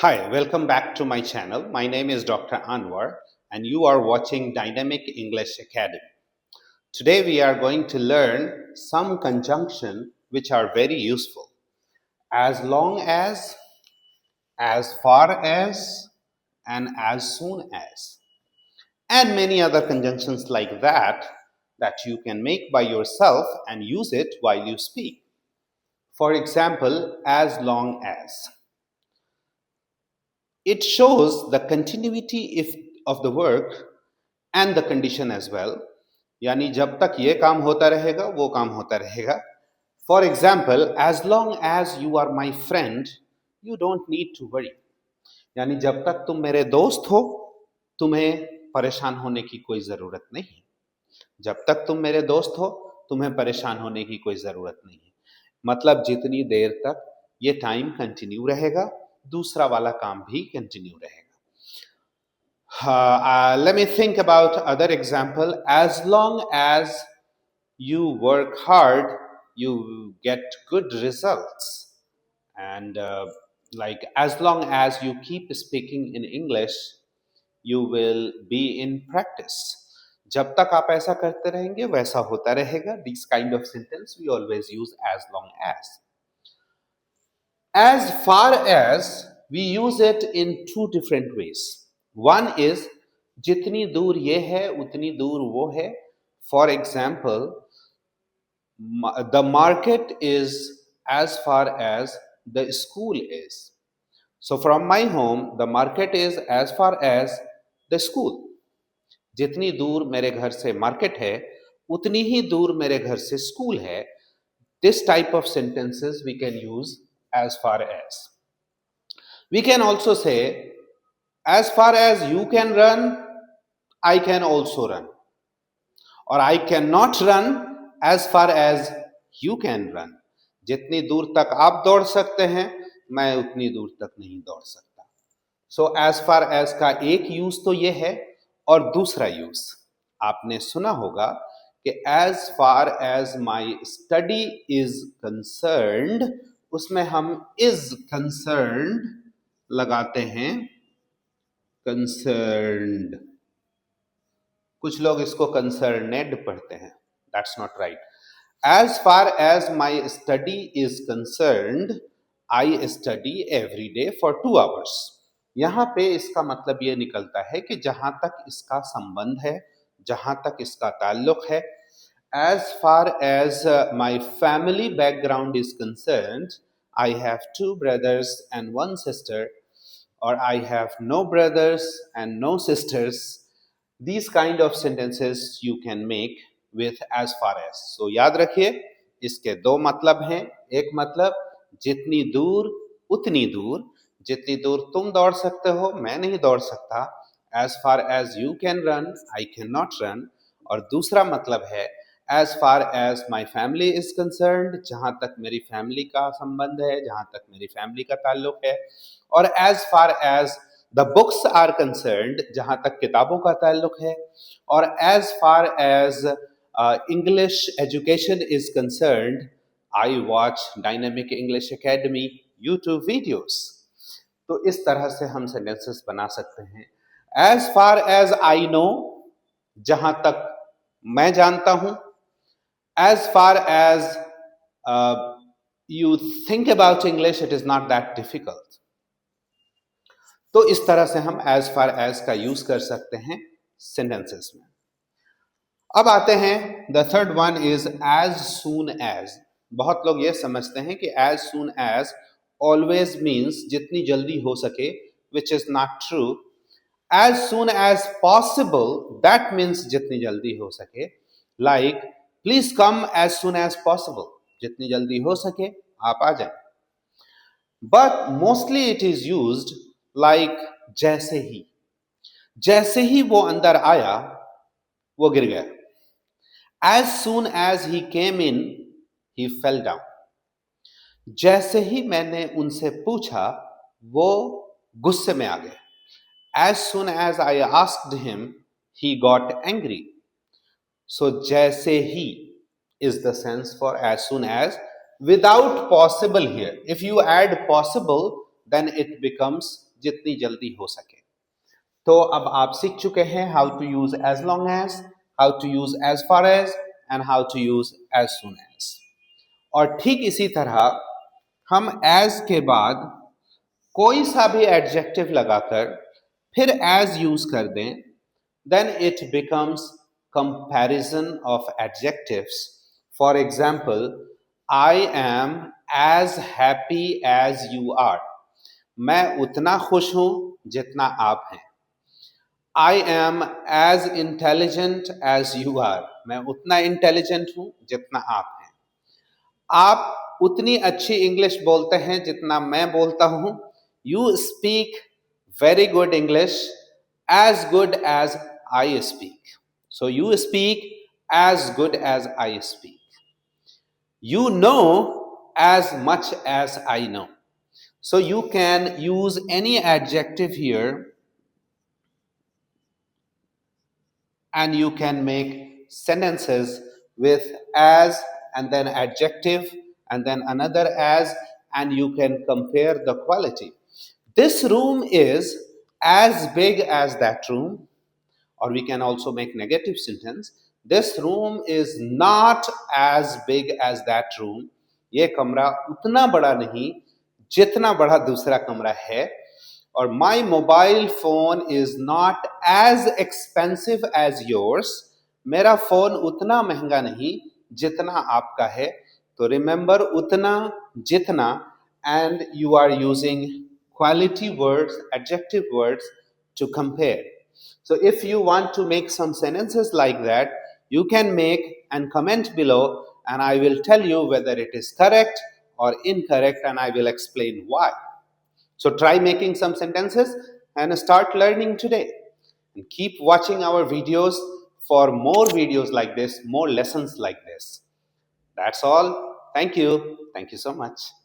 Hi, welcome back to my channel. My name is Dr. Anwar and you are watching Dynamic English Academy. Today we are going to learn some conjunction which are very useful. As long as far as, and as soon as. And many other conjunctions like that you can make by yourself and use it while you speak. For example, as long as. It shows the continuity of the work and the condition as well. यानी जब तक ये काम होता रहेगा वो काम होता रहेगा. For example, as long as you are my friend, you don't need to worry. यानी जब तक तुम मेरे दोस्त हो तुम्हें परेशान होने की कोई जरूरत नहीं. जब तक तुम मेरे दोस्त हो तुम्हें परेशान होने की कोई जरूरत नहीं है. मतलब जितनी देर तक ये टाइम कंटिन्यू रहेगा दूसरा वाला काम भी कंटिन्यू रहेगा. Let me think about other example. As long as you work hard, you get good results. And like as long as you keep speaking in English, you will be in practice. जब तक आप ऐसा करते रहेंगे वैसा होता रहेगा. This kind of sentence we always use as long as. As far as, we use it in two different ways. One is जितनी दूर ये है उतनी दूर वो है. For example, the market is as far as the school is. So from my home, the market is as far as the school. जितनी दूर मेरे घर से मार्केट है उतनी ही दूर मेरे घर से स्कूल है. This type of sentences we can use as far as. We can also say, as far as you can run, I can also run. Or I cannot run as far as you can run. जितनी दूर तक आप दौड़ सकते हैं मैं उतनी दूर तक नहीं दौड़ सकता. So as far as का एक यूज तो ये है और दूसरा यूज आपने सुना होगा कि as far as my study is concerned, उसमें हम is concerned लगाते हैं concerned. कुछ लोग इसको concerned पढ़ते हैं. That's not right. As far as my study is concerned, I study every day for 2 hours. यहाँ पे इसका मतलब ये निकलता है कि जहां तक इसका संबंध है, जहां तक इसका ताल्लुक है. As far as my family background is concerned, I have 2 brothers and 1 sister, or I have no brothers and no sisters. These kind of sentences you can make with as far as. So याद रखिए इसके दो मतलब हैं. एक मतलब जितनी दूर उतनी दूर. जितनी दूर तुम दौड़ सकते हो मैं नहीं दौड़ सकता. As far as you can run, I cannot run. और दूसरा मतलब है as far as my family is concerned, जहां तक मेरी फैमिली का संबंध है, जहां तक मेरी फैमिली का ताल्लुक है. और as far as the books are concerned, जहां तक किताबों का ताल्लुक है. और as far as English education is concerned, I watch Dynamic English Academy YouTube videos. तो इस तरह से हम सेंटेंसेस बना सकते हैं. As far as I know, जहां तक मैं जानता हूं. As far as you think about English, it is not that difficult. तो इस तरह से हम as far as का यूज कर सकते हैं सेंटेंसेस में. अब आते हैं the third one is as soon as. बहुत लोग ये समझते हैं कि as soon as always means जितनी जल्दी हो सके, which is not true. As soon as possible, that means जितनी जल्दी हो सके. Like please come as soon as possible. जितनी जल्दी हो सके आप आ जाएं. But mostly it is used like जैसे ही. जैसे ही वो अंदर आया वो गिर गया. As soon as he came in, he fell down. जैसे ही मैंने उनसे पूछा वो गुस्से में आ गए. As soon as I asked him, he got angry. So जैसे ही is the sense for as soon as without possible here. If you add possible, then it becomes जितनी जल्दी हो सके। तो अब आप सीख चुके हैं how to use as long as, how to use as far as and how to use as soon as. और ठीक इसी तरह हम एज के बाद कोई सा भी एडजेक्टिव लगाकर फिर एज यूज कर दें, then it becomes comparison of adjectives. For example, I am as happy as you are. मैं उतना खुश हूं जितना आप हैं। I am as intelligent as you are. मैं उतना इंटेलिजेंट हूं जितना आप हैं। आप उतनी अच्छी इंग्लिश बोलते हैं जितना मैं बोलता हूं। You speak very good English, as good as I speak. So you speak as good as I speak. You know as much as I know. So you can use any adjective here and you can make sentences with as and then adjective and then another and you can compare the quality. This room is as big as that room, or we can also make negative sentence. This room is not as big as that room. ये कमरा उतना बड़ा नहीं जितना बड़ा दूसरा कमरा है। और my mobile phone is not as expensive as yours. मेरा फोन उतना महंगा नहीं जितना आपका है। तो remember उतना, जितना, and you are using quality words, adjective words to compare. So if you want to make some sentences like that, you can make and comment below and I will tell you whether it is correct or incorrect and I will explain why. So try making some sentences and start learning today. And keep watching our videos for more videos like this, more lessons like this. That's all. Thank you. Thank you so much.